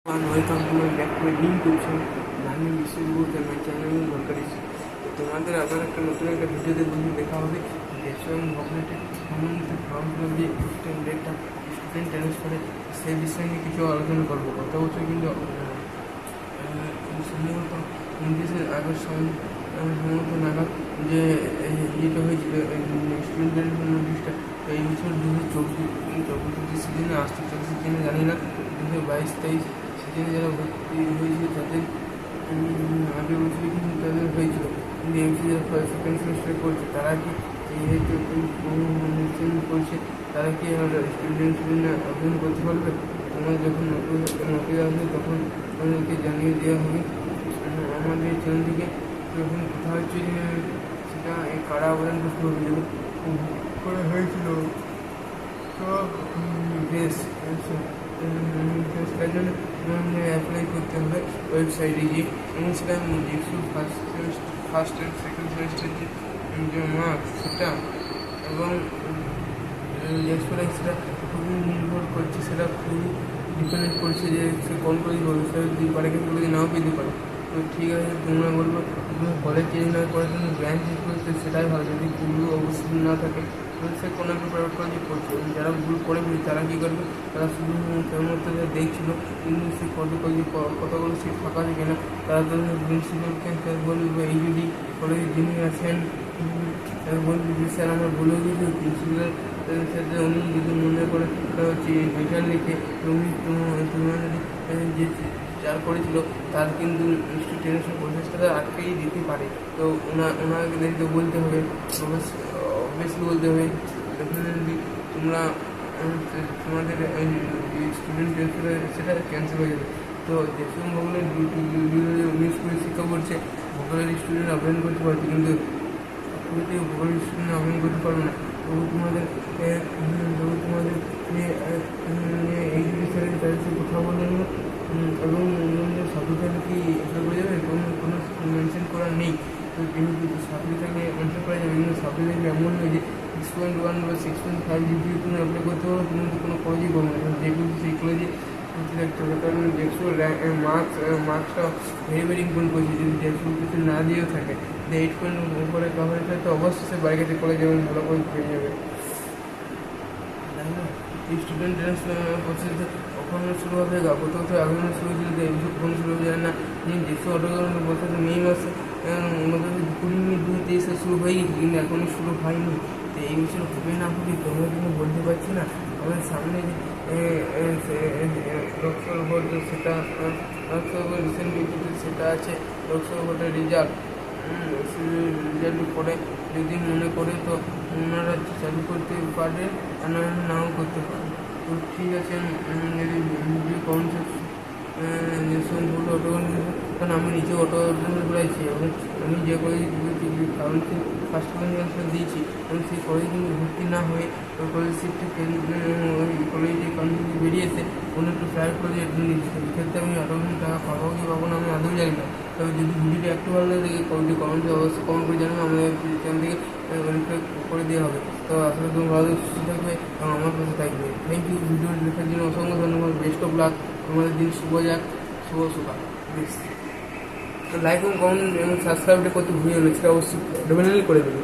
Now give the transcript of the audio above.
Welcome to my back to my new YouTube channel ধার্মিক বিশ্ববিদ্যালয় my channel দরকারি। তো তোমাদের আবার একটা নতুন একটা ভিডিওতে বন্ধু দেখা হবে দেড়শো এবং গভর্নমেন্টের সম্বন্ধিত ফর্ম ফিল যে ডেটটা স্টুডেন্ট ট্রান্সফারে সেই বিষয় নিয়ে কিছু আলোচনা করবো। গত বছর কিন্তু সম্ভবত 29 আগস্ট সম্ভবত নাগাদ যে ইয়েটা হয়েছিল স্টুডেন্টের নোটিশটা, তো এই বছর 2024 সিজনে আসতে চলছে কিনা জানি না। 2022-23 সিজনে যারা ভর্তি হয়েছিল তাদের আগের বছরই কিন্তু তাদের হয়েছিল, কিন্তু এমসি যারা সেকেন্ড সেমিস্টারে করছে তারা কি যেহেতু করছে তারা কি স্টুডেন্ট আবেদন করতে পারবে? তোমার যখন নোটিশ আসবে তখন আমাদেরকে জানিয়ে দেওয়া হবে আমাদের চ্যানেল থেকে। যখন কথা হচ্ছে যে সেটা এই কারা আবেদন করতে হবে যেগুলো করা হয়েছিল, তো বেশ সেটার জন্য অ্যাপ্লাই করতে হবে ওয়েবসাইটে গিয়ে, এবং সেটা দেখছো ফার্স্ট অ্যান্ড সেকেন্ড সেমিস্টার যে মার্কস সেটা, এবং সেটা খুবই নির্ভর করছে, সেটা খুবই ডিপেন্ড করছে যে সে কোন কলেজ বলবে, সে যদি পারে কিন্তু কলেজে নাও পেতে পারে। তো ঠিক আছে, তোমরা বলবো কলেজ চেঞ্জ না করার জন্য ব্রাঞ্চ চেঞ্জ করছে সেটাই ভালো। যদি ভুল অবস্থা না থাকে তাহলে সে কোনো একটা প্রাইভেট কলেজে পড়ছে, যারা ভুল করে ফেলি তারা কী করবে, তারা শুধু কেবলমাত্র দেখছিল কিন্তু সে কলেজে কতগুলো সিট ফাঁকা আছে কিনা, তারা তো প্রিন্সিপালকে বলবে, এই যদি কলেজে যিনি আছেন বলবে যে স্যার আমার ভুল হয়ে গেছে, প্রিন্সিপালের সাথে উনি যদি মনে করে হচ্ছে লেটার লিখে তুমি তোমার যে যার করেছিল তার কিন্তু স্টুডেন্টের প্রচেষ্টাটা আটকেই দিতে পারে। তো ওনাদেরকে বলতে হবে, অবভিয়াসলি বলতে হবে ডেফিনেটলি তোমরা তোমাদের স্টুডেন্ট সেটা ক্যান্সেল হয়ে যাবে। তো যেসব ভূগোলের 2019 শিক্ষা করছে ভূগোলের স্টুডেন্ট আবেদন করতে পারছে, কিন্তু ভূগোলের স্টুডেন্ট আবেদন করতে পারবে না। তবু তোমাদের এই যদি ছেড়ে তাদের সাথে কথা বলে নেব, এবং সাবজেক্ট কি অ্যাপ্লাই করে যাবে কোনো মেনশন করার নেই। তো যেহেতু সাবজেক্ট থাকলে মেনশন করা যাবে, কিন্তু সাবজেক্ট এমন নয় যে 6.1 বা 6.5 জিপিএ তুমি অ্যাপ্লাই করতে পারো, তুমি তো কোনো কলেজেই পাবো না, যেগুলো সেই কলেজে রাখতে হবে। কারণ দেখছো মার্কসটা ভেরি ইম্পর্টেন্ট করছে। যদি দেখছো কিছু না দিয়েও থাকে, যে 8 উপরে কভারেজ হয় তো অবশ্যই সে বাইরে থেকে কলেজে এবং ভালো কলেজ পেয়ে যাবে। স্টুডেন্ট প্রসেস কখন শুরু হবে, গত বছর আবেদন শুরু হয়েছিল, এই বছর কখন শুরু হয়ে যায় না। যেসব অটোগ্রাম বছর মে মাসে 2023 শুরু হয়ে গেছে, কিন্তু এখনও শুরু হয়নি। তো এই বছর হবে না হবে তোমরা কিন্তু বলতে পারছি না। আমাদের সামনে লোকসভা ভোট সেটা রিসেন্ট সেটা আছে, লোকসভা ভোটের রেজাল্ট পরে যদি মনে করে তো ওনারা চালু করতে পারে, আর নাও করতে পারে। তো ঠিক আছে, যদি ভিডিও কমেন্ট যেসব ভুল অটো, কারণ আমি নিজে অটো করেছি এবং আমি যে কলেজে কাউন্সিল ফার্স্ট কলেজে দিয়েছি, এবং সেই কলেজে কিন্তু ভর্তি না হয়ে ওই কলেজ সিটটা ওই কলেজে কাউন্সিল বেরিয়েছে কোনো একটু প্রাইভেট কলেজে অ্যাডমিট নিয়েছে। এক্ষেত্রে আমি অটোমেটিক টাকা পাবো কি পাবো না আমি আদৌ জানি না। তবে যদি ভিডিওটা একটু ভালো লাগে কমেন্টে অবশ্যই কমেন্ট করে জানাবে, আমাদের চ্যানেল থেকে ভেরিফাই করে দেওয়া হবে। তো আসলে তুমি ভালো সুস্থ থাকবে এবং আমার পাশে থাকবে। থ্যাংক ইউ, ভিডিও দেখার জন্য অসংখ্য ধন্যবাদ। বেস্ট অফ লাক, আমাদের দিন শুভ যাক, শুভ সকাল। তো লাইক এবং কমেন্ট এবং সাবস্ক্রাইবটা করতে ভুলিও না, সেটা অবশ্যই ডেফিনেটলি করে দেবে।